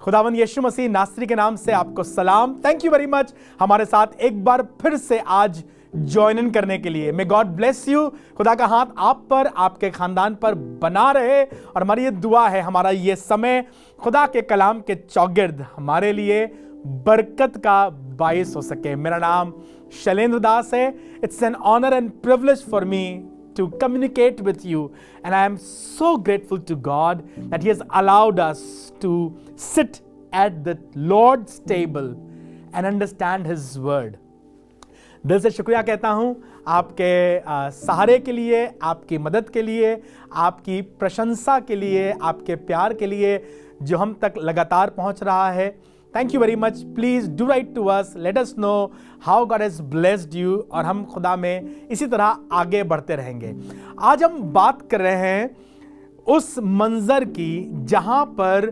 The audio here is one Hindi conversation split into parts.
खुदावंद यीशु मसीह नासरी के नाम से आपको सलाम। थैंक यू वेरी मच हमारे साथ एक बार फिर से आज ज्वाइन इन करने के लिए। May God bless you. खुदा का हाथ आप पर, आपके खानदान पर बना रहे। और हमारी ये दुआ है हमारा ये समय खुदा के कलाम के चौगिर्द हमारे लिए बरकत का बायस हो सके। मेरा नाम शैलेंद्र दास है। It's an honour and privilege for me to communicate with you, and I am so grateful to God that He has allowed us to sit at the Lord's table and understand His word. दिल से शुक्रिया कहता हूँ आपके सहारे के लिए, आपकी मदद के लिए, आपकी प्रशंसा के लिए, आपके प्यार के लिए जो हम तक लगातार पहुँच रहा है। Thank you very much. Please do write to us, let us know how God has blessed you, और हम खुदा में इसी तरह आगे बढ़ते रहेंगे। आज हम बात कर रहे हैं उस मंजर की जहां पर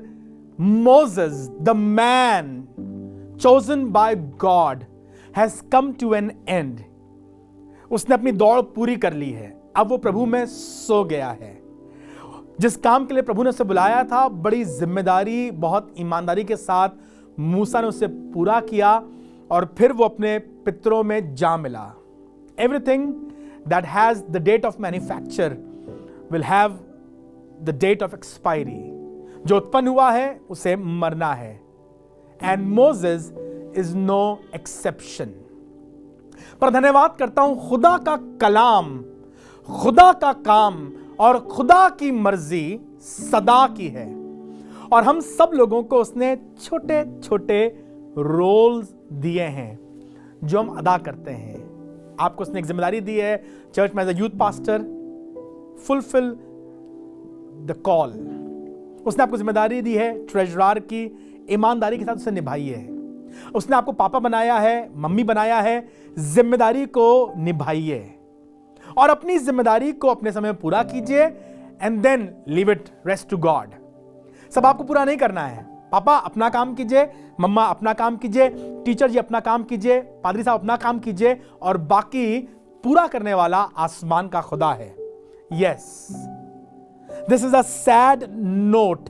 Moses the man chosen by God has come to an end. उसने अपनी दौड़ पूरी कर ली है, अब वो प्रभु में सो गया है। जिस काम के लिए प्रभु ने उसे बुलाया था, बड़ी जिम्मेदारी, बहुत ईमानदारी के साथ मूसा ने उसे पूरा किया, और फिर वो अपने पितरों में जा मिला। Everything that has the date of manufacture will have the date of expiry. जो उत्पन्न हुआ है उसे मरना है, and Moses is no exception. पर धन्यवाद करता हूं, खुदा का कलाम, खुदा का काम और खुदा की मर्जी सदा की है, और हम सब लोगों को उसने छोटे छोटे रोल्स दिए हैं जो हम अदा करते हैं। आपको उसने एक जिम्मेदारी दी है चर्च में as a youth pastor, fulfil the call. उसने आपको जिम्मेदारी दी है ट्रेजरर की, ईमानदारी के साथ उसे निभाइए। उसने आपको पापा बनाया है, मम्मी बनाया है, जिम्मेदारी को निभाइए और अपनी जिम्मेदारी को अपने समय में पूरा कीजिए, and then leave it rest to God. सब आपको पूरा नहीं करना है। पापा अपना काम कीजिए, मम्मा अपना काम कीजिए, टीचर जी अपना काम कीजिए, पादरी साहब अपना काम कीजिए, और बाकी पूरा करने वाला आसमान का खुदा है। Yes, this is a sad note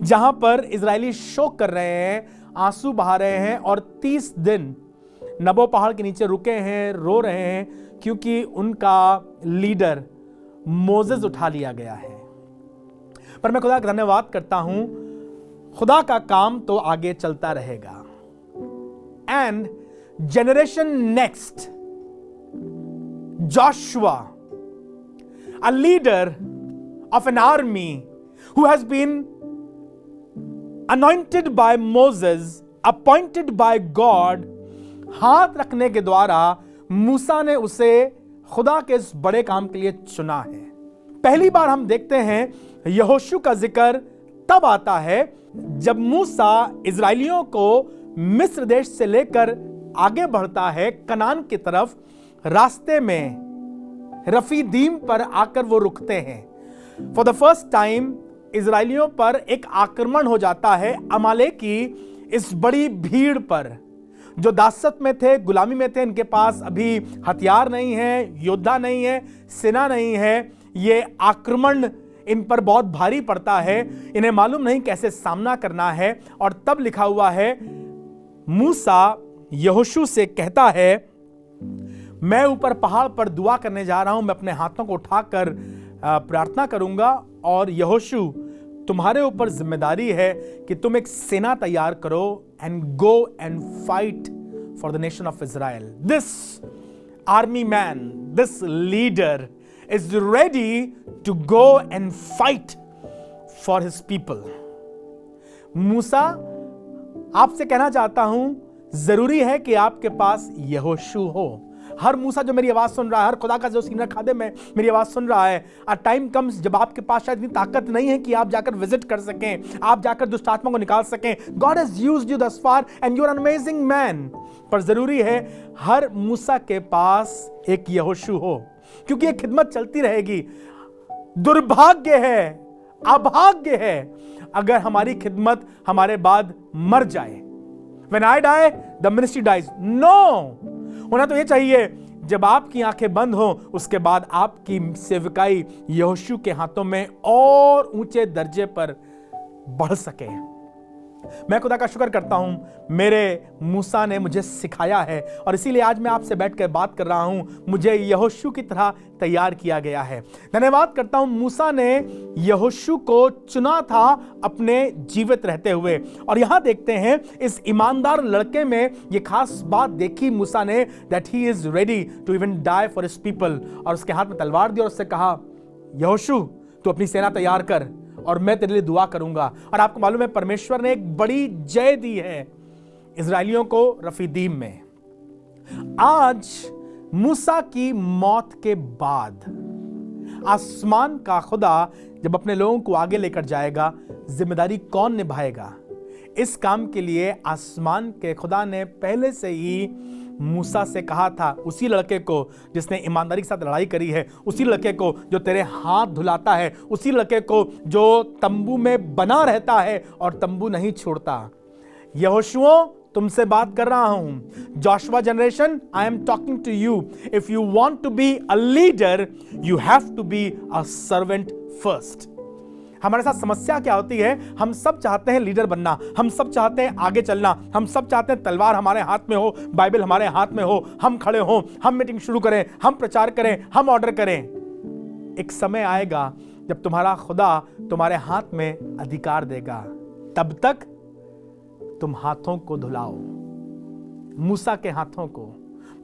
जहां पर इजरायली शोक कर रहे हैं, आंसू बहा रहे हैं, और 30 दिन नबो पहाड़ के नीचे रुके हैं, रो रहे हैं, क्योंकि उनका लीडर मोसेस उठा लिया गया है। पर मैं खुदा का धन्यवाद करता हूं, खुदा का काम तो आगे चलता रहेगा। And generation next, Joshua, a leader of an army who has been anointed by Moses, appointed by God, हाथ रखने के द्वारा मूसा ने उसे खुदा के इस बड़े काम के लिए चुना है। पहली बार हम देखते हैं यहोशू का जिक्र तब आता है जब मूसा इजरायलियों को मिस्र देश से लेकर आगे बढ़ता है कनान की तरफ। रास्ते में रफीदीम पर आकर वो रुकते हैं। फॉर द फर्स्ट टाइम इजरायलियों पर एक आक्रमण हो जाता है अमालेकी इस बड़ी भीड़ पर, जो दासत में थे, गुलामी में थे। इनके पास अभी हथियार नहीं है, योद्धा नहीं है, सेना नहीं है। ये आक्रमण इन पर बहुत भारी पड़ता है, इन्हें मालूम नहीं कैसे सामना करना है। और तब लिखा हुआ है, मूसा यहोशू से कहता है, मैं ऊपर पहाड़ पर दुआ करने जा रहा हूं, मैं अपने हाथों को उठाकर प्रार्थना करूंगा, और यहोशू तुम्हारे ऊपर जिम्मेदारी है कि तुम एक सेना तैयार करो and go and fight for the nation of Israel. This army man, this leader is ready to go and fight for his people. मूसा, आपसे कहना चाहता हूं, जरूरी है कि आपके पास यहोशू हो। हर मूसा जो मेरी आवाज सुन रहा है, हर खुदा का जो सीनियर खादिम है मेरी आवाज सुन रहा है, अ टाइम कम्स जब आपके पास शायद इतनी ताकत नहीं है कि आप जाकर विजिट कर सकें, आप जाकर दुष्ट आत्मा को निकाल सकें। God has used you thus far and you are an amazing man. पर जरूरी है हर मूसा के पास एक यहोशू हो, क्योंकि ये खिदमत चलती रहेगी। दुर्भाग्य है, अभाग्य है अगर हमारी खिदमत हमारे बाद मर जाए। When I die, the ministry dies. No! होना तो ये चाहिए जब आपकी आंखें बंद हो उसके बाद आपकी सेवकाई यहोशू के हाथों में और ऊंचे दर्जे पर बढ़ सके। मैं खुदा का शुक्र करता हूं, मेरे मूसा ने मुझे सिखाया है और इसीलिए आज मैं आपसे बैठकर बात कर रहा हूं। मुझे यहोशू की तरह तैयार किया गया है। धन्यवाद करता हूं, मूसा ने यहोशू को चुना था अपने जीवित रहते हुए। और यहां देखते हैं इस ईमानदार लड़के में ये खास बात देखी मूसा ने, that he is ready to even die for his people. और उसके हाथ में तलवार दी और उससे कहा, यहोशू तू अपनी सेना तैयार कर और मैं तेरे लिए दुआ करूंगा। और आपको मालूम है परमेश्वर ने एक बड़ी जय दी है इजराइलियों को रफीदीम में। आज मूसा की मौत के बाद आसमान का खुदा जब अपने लोगों को आगे लेकर जाएगा, जिम्मेदारी कौन निभाएगा? इस काम के लिए आसमान के खुदा ने पहले से ही मूसा से कहा था, उसी लड़के को जिसने ईमानदारी के साथ लड़ाई करी है, उसी लड़के को जो तेरे हाथ धुलाता है, उसी लड़के को जो तंबू में बना रहता है और तंबू नहीं छोड़ता। यहोशुओ तुमसे बात कर रहा हूं। Joshua generation, I am talking to you. If you want to be a leader, you have to be a servant first. हमारे साथ समस्या क्या होती है? हम सब चाहते हैं लीडर बनना, हम सब चाहते हैं आगे चलना, हम सब चाहते हैं तलवार हमारे हाथ में हो, बाइबल हमारे हाथ में हो, हम खड़े हो, हम मीटिंग शुरू करें, हम प्रचार करें, हम ऑर्डर करें। एक समय आएगा जब तुम्हारा खुदा तुम्हारे हाथ में अधिकार देगा, तब तक तुम हाथों को धुलाओ। मूसा के हाथों को,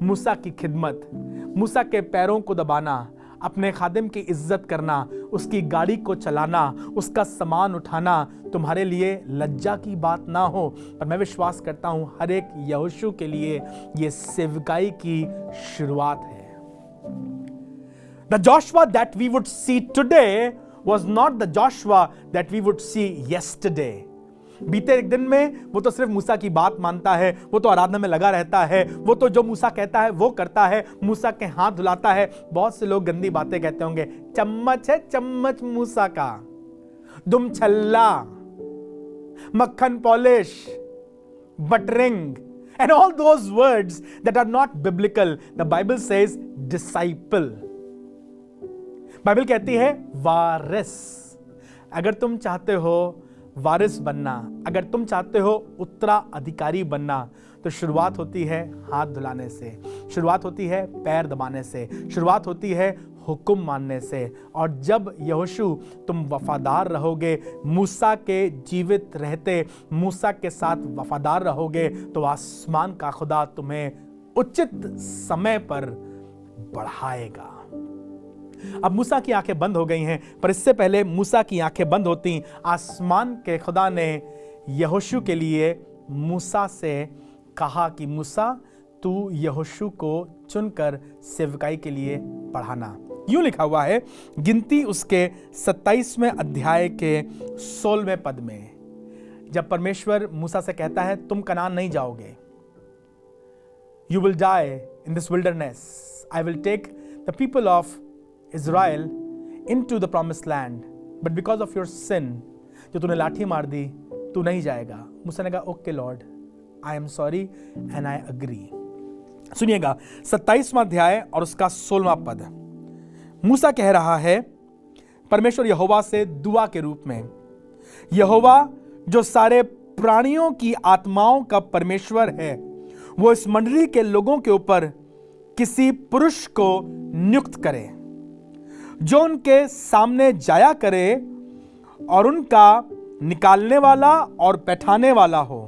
मूसा की खिदमत, मूसा के पैरों को दबाना, अपने खादिम की इज्जत करना, उसकी गाड़ी को चलाना, उसका सामान उठाना तुम्हारे लिए लज्जा की बात ना हो। पर मैं विश्वास करता हूं हर एक यहोशू के लिए यह सेवकाई की शुरुआत है। The Joshua that we would see today was not the Joshua that we would see yesterday. बीते एक दिन में वो तो सिर्फ मूसा की बात मानता है, वो तो आराधना में लगा रहता है, वो तो जो मूसा कहता है वो करता है, मूसा के हाथ धुलाता है। बहुत से लोग गंदी बातें कहते होंगे, चम्मच है चम्मच मूसा का, दुम छल्ला, मक्खन polish, buttering, and all those words that are not biblical. The Bible says disciple. Bible कहती है वारिस। अगर तुम चाहते हो वारिस बनना, अगर तुम चाहते हो उत्तराधिकारी बनना, तो शुरुआत होती है हाथ धुलाने से, शुरुआत होती है पैर दबाने से, शुरुआत होती है हुक्म मानने से। और जब यहोशू तुम वफादार रहोगे, मूसा के जीवित रहते मूसा के साथ वफादार रहोगे, तो आसमान का खुदा तुम्हें उचित समय पर बढ़ाएगा। अब मूसा की आंखें बंद हो गई हैं, पर इससे पहले मूसा की आंखें बंद होती, आसमान के खुदा ने यहोशू के लिए मूसा से कहा कि मूसा तू यहोशू को चुनकर सेवकाई के लिए बढ़ाना। यूं लिखा हुआ है गिनती उसके 27वें अध्याय के 16वें पद में, जब परमेश्वर मूसा से कहता है तुम कनान नहीं जाओगे, you will die in this wilderness, I will take the people of Israel into the promised land, but because of your sin, जो तूने लाठी मार दी, तू नहीं जाएगा। मूसा ने कहा okay Lord, I am sorry and I agree. सुनिएगा 27वां अध्याय और उसका 16वां पद। मूसा कह रहा है परमेश्वर यहोवा से दुआ के रूप में, यहोवा जो सारे प्राणियों की आत्माओं का परमेश्वर है, वो इस मंडली के लोगों के ऊपर किसी पुरुष को नियुक्त करे जो उनके सामने जाया करे और उनका निकालने वाला और बैठाने वाला हो,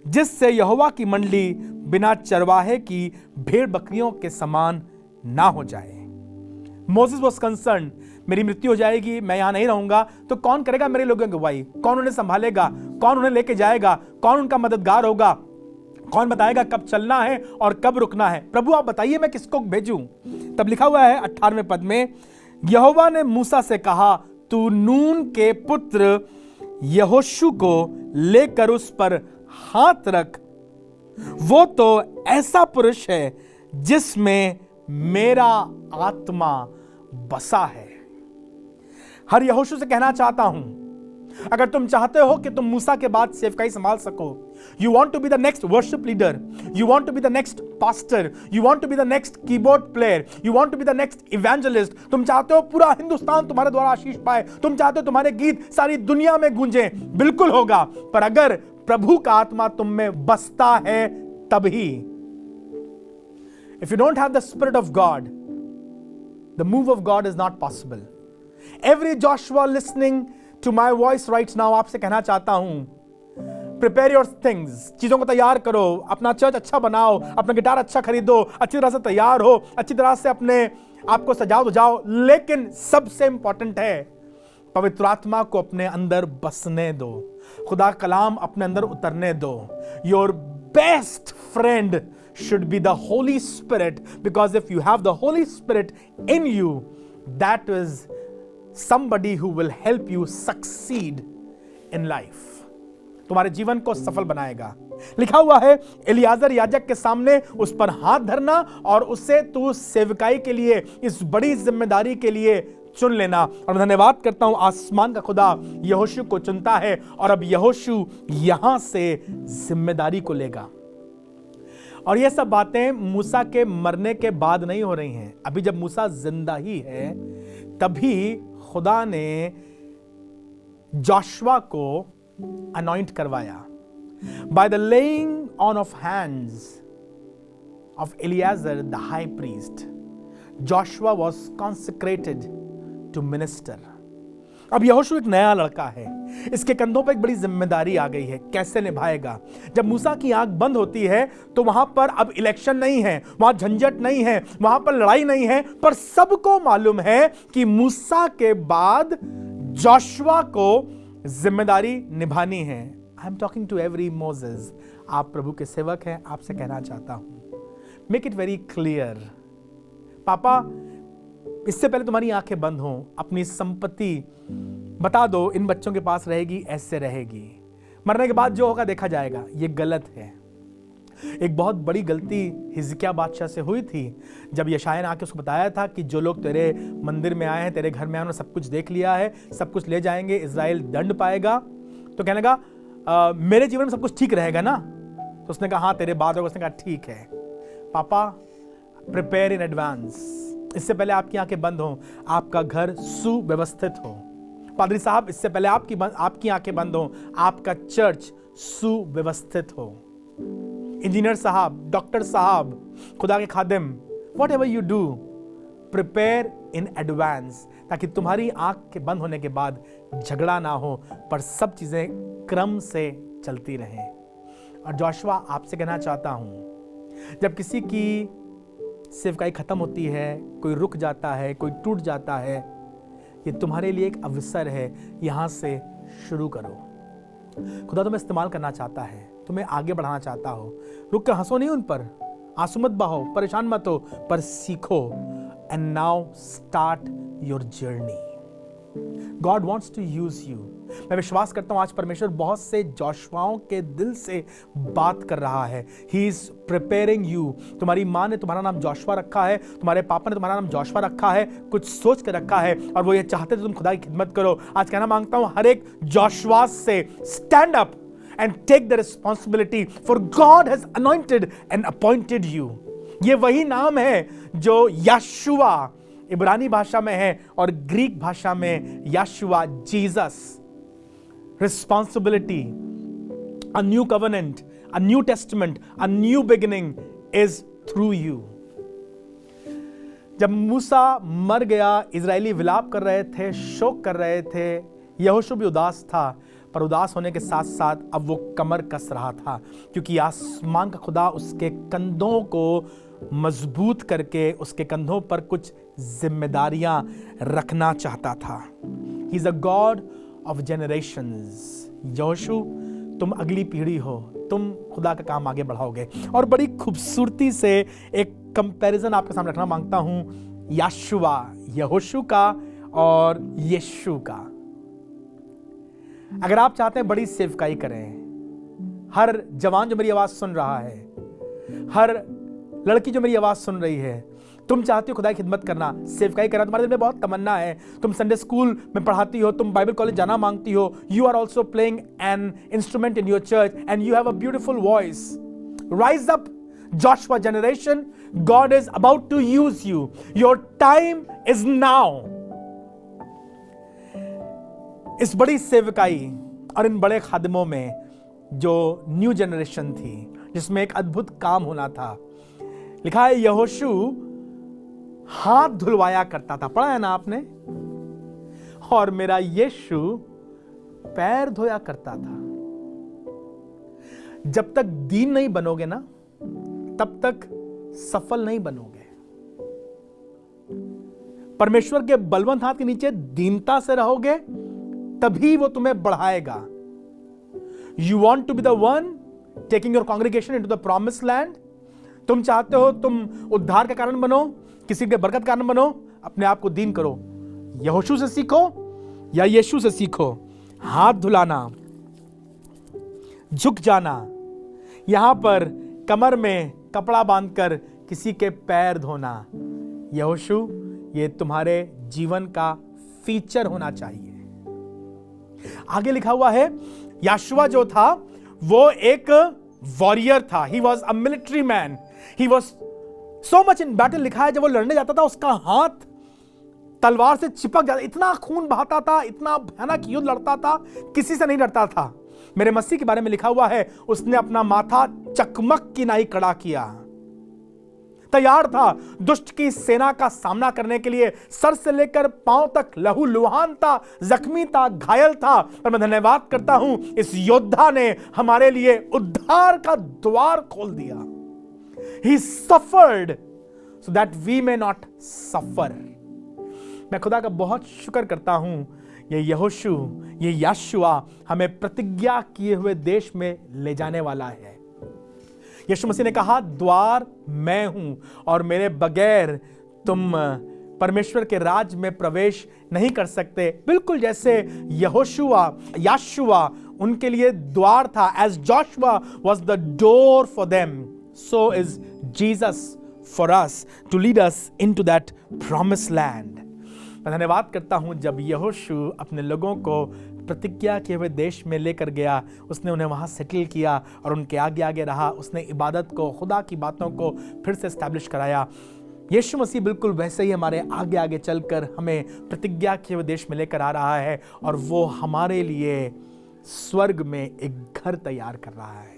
जिससे यहोवा की मंडली बिना चरवाहे की भेड़ बकरियों के समान ना हो जाए। मोसेस वाज कंसर्न, मेरी मृत्यु हो जाएगी, मैं यहां नहीं रहूंगा, तो कौन करेगा मेरे लोगों की अगुवाई? कौन उन्हें संभालेगा? कौन उन्हें लेके जाएगा? कौन उनका मददगार होगा? कौन बताएगा कब चलना है और कब रुकना है? प्रभु आप बताइए मैं किसको भेजूं? तब लिखा हुआ है 18वें पद में, यहोवा ने मूसा से कहा तू नून के पुत्र यहोशू को लेकर उस पर हाथ रख, वो तो ऐसा पुरुष है जिसमें मेरा आत्मा बसा है। हर यहोशू से कहना चाहता हूं, अगर तुम चाहते हो कि तुम मूसा के बाद सेवकाई संभाल सको, you want to be the next worship leader, you want to be the next pastor, you want to be the next keyboard player, you want to be the next evangelist, तुम चाहते हो पूरा हिंदुस्तान तुम्हारे द्वारा आशीष पाए, तुम चाहते हो तुम्हारे गीत सारी दुनिया में गूंजे, बिल्कुल होगा, पर अगर प्रभु का आत्मा तुम में बसता है तभी। If you don't have the Spirit of God, the move of God is not possible. Every Joshua listening to my voice right now, आपसे कहना चाहता हूं, prepare your things, चीजों को तैयार करो, अपना चर्च अच्छा बनाओ, अपना गिटार अच्छा खरीदो, अच्छी तरह से तैयार हो, अच्छी तरह से अपने आप को सजाओ जाओ, लेकिन सबसे इंपॉर्टेंट है पवित्र आत्मा को अपने अंदर बसने दो, खुदा कलाम अपने अंदर उतरने दो। Your best friend should be the Holy Spirit, because if you have the Holy Spirit in you, that is somebody who will help you succeed in life. तुम्हारे जीवन को सफल बनाएगा। लिखा हुआ है एलियाजर याजक के सामने उस पर हाथ धरना और उससे तू सेवकाई के लिए, इस बड़ी जिम्मेदारी के लिए चुन लेना। और धन्यवाद करता हूं, आसमान का खुदा यहोशू को चुनता है और अब यहोशू यहां से जिम्मेदारी को लेगा। और ये सब बातें मूसा के मरने के बाद नहीं हो रही हैं, अभी जब मूसा जिंदा ही है तभी खुदा ने जोशुआ को अनॉइंट करवाया। By the laying on of hands of Eleazar the high priest, Joshua was consecrated to minister. अब यहोशू एक नया लड़का है, इसके कंधों पर एक बड़ी जिम्मेदारी आ गई है, कैसे निभाएगा। जब मूसा की आंख बंद होती है तो वहां पर अब इलेक्शन नहीं है, वहां झंझट नहीं है, वहां पर लड़ाई नहीं है, पर सबको मालूम है कि मूसा के बाद जोशुआ को जिम्मेदारी निभानी है। I am talking to every Moses, आप प्रभु के सेवक हैं, आपसे कहना चाहता हूं, मेक इट वेरी क्लियर। पापा, इससे पहले तुम्हारी आंखें बंद हों, अपनी संपत्ति बता दो, इन बच्चों के पास रहेगी, ऐसे रहेगी, मरने के बाद जो होगा देखा जाएगा। ये गलत है। एक बहुत बड़ी गलती हिजकिय्याह बादशाह से हुई थी, जब यशायाह ने आके उसको बताया था कि जो लोग तेरे मंदिर में आए हैं, तेरे घर में आए, उन्होंने सब कुछ देख लिया है, सब कुछ ले जाएंगे, इज़राइल दंड पाएगा। तो कहने लगा मेरे जीवन में सब कुछ ठीक रहेगा ना? तो उसने कहा हाँ तेरे बाद होगा। उसने कहा ठीक है पापा, प्रिपेयर इन एडवांस, इससे पहले आपकी आंखें बंद हो, आपका घर सुव्यवस्थित हो। पादरी साहब, इससे पहले आपकी आंखें बंद हो, आपका चर्च सुव्यवस्थित हो। इंजीनियर साहब, डॉक्टर साहब, खुदा के खादिम, whatever you do, prepare in advance, ताकि तुम्हारी आंख के बंद होने के बाद झगड़ा ना हो, पर सब चीजें क्रम से चलती रहें। और जोशुआ, आपसे कहना चाहता हूं, जब किसी की सेवकाई खत्म होती है, कोई रुक जाता है, कोई टूट जाता है, ये तुम्हारे लिए एक अवसर है, यहां से शुरू करो। खुदा तुम्हें इस्तेमाल करना चाहता है, तुम्हें आगे बढ़ाना चाहता हो। रुक कर हंसो नहीं उन पर, आंसू मत बहाओ, परेशान मत हो, पर सीखो। And now start your journey. God wants to use you. मैं विश्वास करता हूं आज परमेश्वर बहुत से जोशुआओं के दिल से बात कर रहा है। He is preparing you. तुम्हारी माँ ने तुम्हारा नाम जोशुआ रखा है, तुम्हारे पापा ने तुम्हारा नाम जोशुआ रखा है, कुछ सोच कर रखा है, और वो ये चाहते थे तुम खुदा की खिदमत करो। आज कहना मांगता हूं हर एक जोशुआ से, stand up and take the responsibility, for God has anointed and appointed you। ये वही नाम है जो यशुआ इब्रानी भाषा में है और ग्रीक भाषा में यशुआ, Jesus. Responsibility, a new covenant, a new testament, a new beginning is through you। जब मूसा मर गया, इजरायली विलाप कर रहे थे, शोक कर रहे थे, यहोशू भी उदास था, पर उदास होने के साथ साथ अब वो कमर कस रहा था, क्योंकि आसमान का खुदा उसके कंधों को मजबूत करके उसके कंधों पर कुछ जिम्मेदारियां रखना चाहता था। He is a God of generations. यहोशू, तुम अगली पीढ़ी हो, तुम खुदा का काम आगे बढ़ाओगे। और बड़ी खूबसूरती से एक कंपैरिजन आपके सामने रखना मांगता हूं, यशुआ, यहोशू का और यीशु का। अगर आप चाहते हैं बड़ी सेवकाई करें, हर जवान जो मेरी आवाज सुन रहा है, हर लड़की जो मेरी आवाज सुन रही है, तुम चाहती हो खुदा की खिदमत करना, सेवकाई करना, तुम्हारे दिल में बहुत तमन्ना है, तुम संडे स्कूल में पढ़ाती हो, तुम बाइबल कॉलेज जाना मांगती हो, you are also playing an instrument in your church and you have a beautiful voice. Rise up Joshua generation, God is about to use you. Your time is now. इस बड़ी सेवकाई और इन बड़े खादिमों में जो न्यू जनरेशन थी, जिसमें एक अद्भुत काम होना था, लिखा है यहोशू हाथ धुलवाया करता था. पढ़ा है ना आपने? और मेरा यीशु पैर धोया करता था. जब तक दीन नहीं बनोगे ना, तब तक सफल नहीं बनोगे. परमेश्वर के बलवंत हाथ के नीचे दीनता से रहोगे, तभी वो तुम्हें बढ़ाएगा. You want to be the one taking your congregation into the promised land. तुम चाहते हो तुम उद्धार का कारण बनो, किसी के बरकत कारण बनो, अपने आप को दीन करो. यहोशू से सीखो या यीशु से सीखो. हाथ धुलाना, झुक जाना, यहां पर कमर में कपड़ा बांधकर किसी के पैर धोना. यहोशू, ये तुम्हारे जीवन का फीचर होना चाहिए. आगे लिखा हुआ है याशुआ जो था वो एक वॉरियर था. He was a military man. He was so much in battle. लिखा है जब वो लड़ने जाता था उसका हाथ तलवार से चिपक जाता, इतना खून बहाता था, इतना भयानक युद्ध लड़ता था, किसी से नहीं डरता था. मेरे मसीह के बारे में लिखा हुआ है उसने अपना माथा चकमक की नाई कड़ा किया, तैयार था दुष्ट की सेना का सामना करने के लिए. सर से लेकर पांव तक लहू लुहान था, जख्मी था, घायल था. और मैं धन्यवाद करता हूं इस योद्धा ने हमारे लिए उद्धार का द्वार खोल दिया. He suffered so that we may not suffer. मैं खुदा का बहुत शुक्र करता हूं, ये यहोशू, ये याशुआ हमें प्रतिज्ञा किए हुए देश में ले जाने वाला है. यीशु मसीह ने कहा द्वार मैं हूं और मेरे बगैर तुम परमेश्वर के राज में प्रवेश नहीं कर सकते. बिल्कुल जैसे याशुआ उनके लिए द्वार था, as Joshua was the door for them, so is Jesus for us to lead us into that promised land. मैं धन्यवाद करता हूं जब यहोशू अपने लोगों को प्रतिज्ञा किए हुए देश में लेकर गया, उसने उन्हें वहां सेटल किया और उनके आगे आगे रहा. उसने इबादत को, खुदा की बातों को फिर से एस्टैब्लिश कराया. यीशु मसीह बिल्कुल वैसे ही हमारे आगे आगे चलकर हमें प्रतिज्ञा किए हुए देश में लेकर आ रहा है और वो हमारे लिए स्वर्ग में एक घर तैयार कर रहा है.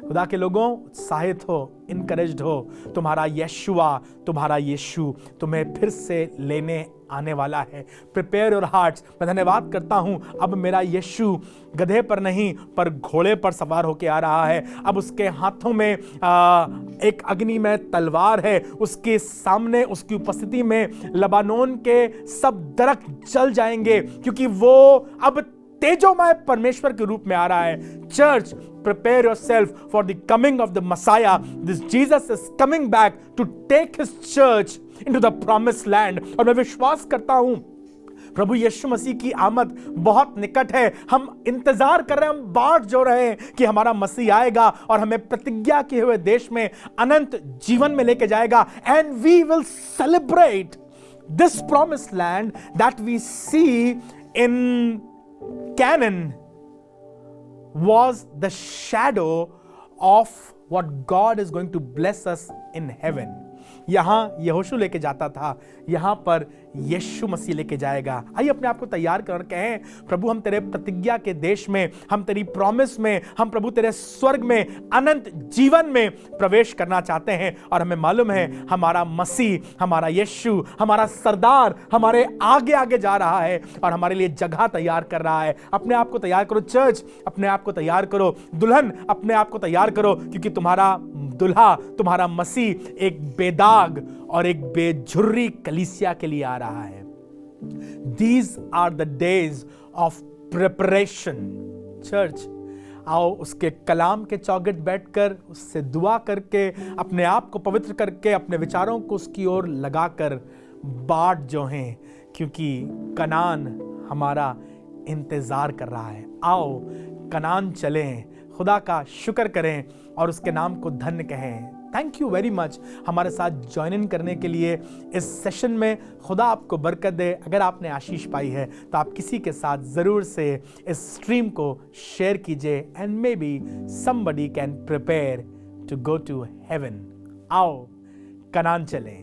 खुदा के लोगों, उत्साहित हो, इनकरेज्ड हो. तुम्हारा यशुआ, तुम्हारा यीशु तुम्हें फिर से लेने आने वाला है. Prepare your hearts. मैं धन्यवाद करता हूं अब मेरा यीशु गधे पर नहीं पर घोड़े पर सवार होकर आ रहा है. अब उसके हाथों में एक अग्निमय तलवार है. उसके सामने, उसकी उपस्थिति में लबानोन के सब दरख्त जल जाएंगे, क्योंकि वो अब तेजोमय परमेश्वर के रूप में आ रहा है. Church, prepare yourself for the coming of the Messiah. This Jesus is coming back to take his church into the promised land. और मैं विश्वास करता हूं प्रभु यीशु मसीह की आमद बहुत निकट है. हम इंतजार कर रहे हैं, हम बाट जो रहे हैं कि हमारा मसीह आएगा और हमें प्रतिज्ञा किए हुए देश में अनंत जीवन में लेके जाएगा. And we will celebrate this promised land that we see in Canaan was the shadow of what God is going to bless us in heaven. यहां यहोशू लेके जाता था, यहां पर यीशु मसीह लेके जाएगा. आइए अपने आप को तैयार कर कहें, प्रभु हम तेरे प्रतिज्ञा के देश में, हम तेरी प्रॉमिस में, हम प्रभु तेरे स्वर्ग में, अनंत जीवन में प्रवेश करना चाहते हैं. और हमें मालूम है हमारा मसीह, हमारा यीशु, हमारा सरदार हमारे आगे आगे जा रहा है और हमारे लिए जगह तैयार कर रहा है. अपने आप को तैयार करो चर्च, अपने आप को तैयार करो दुल्हन, अपने आप को तैयार करो, क्योंकि तुम्हारा दुल्हा, तुम्हारा मसीह एक बेदाग और एक बेझुर्री कलीसिया के लिए आ रहा है. These are the days of preparation. Church, आओ उसके कलाम के चौगट बैठकर, उससे दुआ करके, अपने आप को पवित्र करके, अपने विचारों को उसकी ओर लगाकर बाट जो हैं, क्योंकि कनान हमारा इंतजार कर रहा है. आओ कनान चलें, खुदा का शुक्र करें और उसके नाम को धन्य कहें. थैंक यू वेरी मच हमारे साथ ज्वाइन इन करने के लिए इस सेशन में। खुदा आपको बरकत दे। अगर आपने आशीष पाई है तो आप किसी के साथ ज़रूर से इस स्ट्रीम को शेयर कीजिए and may be somebody can prepare to go to heaven. आओ कनान चलें।